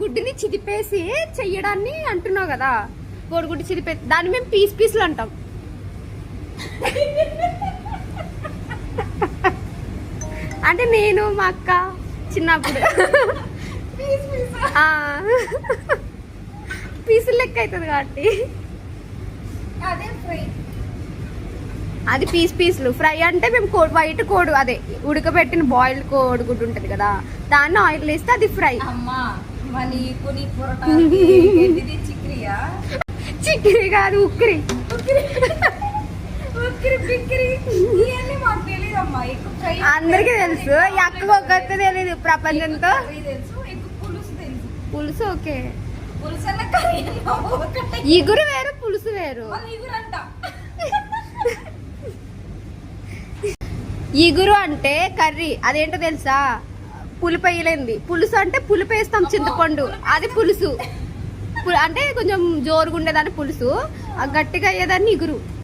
కోడిగుడ్డుని చిదిపేసి చెయ్యడాన్ని అంటున్నావు కదా, కోడిగుడ్డు చిదిపే దాన్ని మేము పీసులు అంటాం. అంటే నేను మా అక్క చిన్నప్పుడు పీసులు లెక్క అవుతుంది కాబట్టి అది పీసులు. ఫ్రై అంటే మేము వైట్ కోడి అదే ఉడకబెట్టిన బాయిల్డ్ కోడిగుడ్డు ఉంటుంది కదా, దాన్ని ఆయిల్ వేస్తే అది ఫ్రై. చిక్కిరి కాదు, ఉక్కిరి. అందరికి తెలుసు, ఎక్కగా ఒక్కరికి తెలీదు ప్రపంచంతో. పులుసు ఓకే, ఇగురు వేరు పులుసు వేరు. ఇగురు అంటే కర్రీ, అదేంటో తెలుసా, పులిపేయలేంది. పులుసు అంటే పులిపేస్తాం చింతపండు, అది పులుసు. అంటే కొంచెం జోరుగుండేదాన్ని పులుసు, గట్టిగా అయ్యేదాన్ని ఇగురు.